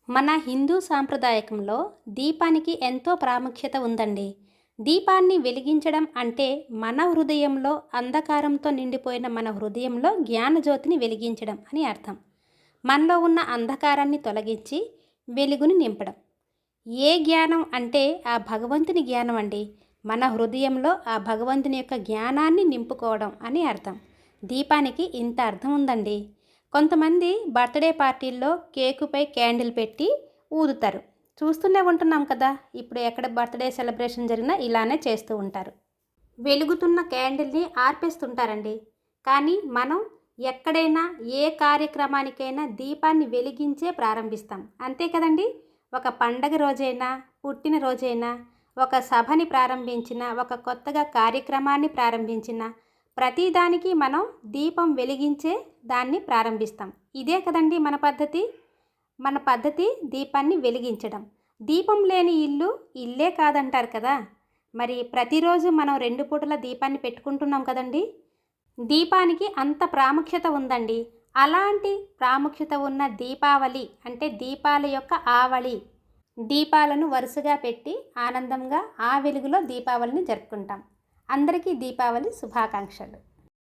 మన హిందూ సాంప్రదాయకంలో దీపానికి ఎంతో ప్రాముఖ్యత ఉందండి. దీపాన్ని వెలిగించడం అంటే మన హృదయంలో అంధకారంతో నిండిపోయిన మన హృదయంలో జ్ఞానజ్యోతిని వెలిగించడం అని అర్థం. మనలో ఉన్న అంధకారాన్ని తొలగించి వెలుగుని నింపడం. ఏ జ్ఞానం అంటే ఆ భగవంతుని జ్ఞానం అండి. మన హృదయంలో ఆ భగవంతుని యొక్క జ్ఞానాన్ని నింపుకోవడం అని అర్థం. దీపానికి ఇంత అర్థం ఉందండి. కొంతమంది బర్త్డే పార్టీల్లో కేకుపై క్యాండిల్ పెట్టి ఊదుతారు. చూస్తూనే ఉంటున్నాం కదా, ఇప్పుడు ఎక్కడ బర్త్డే సెలబ్రేషన్ జరిగినా ఇలానే చేస్తూ ఉంటారు. వెలుగుతున్న క్యాండిల్ని ఆర్పేస్తుంటారండి. కానీ మనం ఎక్కడైనా ఏ కార్యక్రమానికైనా దీపాన్ని వెలిగించే ప్రారంభిస్తాం, అంతే కదండి. ఒక పండగ రోజైనా, పుట్టిన రోజైనా, ఒక సభని ప్రారంభించిన, ఒక కొత్తగా కార్యక్రమాన్ని ప్రారంభించిన ప్రతిదానికి మనం దీపం వెలిగించే దాన్ని ప్రారంభిస్తాం. ఇదే కదండి మన పద్ధతి దీపాన్ని వెలిగించడం. దీపం లేని ఇల్లు ఇల్లే కాదంటారు కదా. మరి ప్రతిరోజు మనం 2 పూటల దీపాన్ని పెట్టుకుంటున్నాం కదండి. దీపానికి అంత ప్రాముఖ్యత ఉందండి. అలాంటి ప్రాముఖ్యత ఉన్న దీపావళి అంటే దీపాల యొక్క ఆవళి. దీపాలను వరుసగా పెట్టి ఆనందంగా ఆ వెలుగులో దీపావళిని జరుపుకుంటాం. అందరికీ దీపావళి శుభాకాంక్షలు.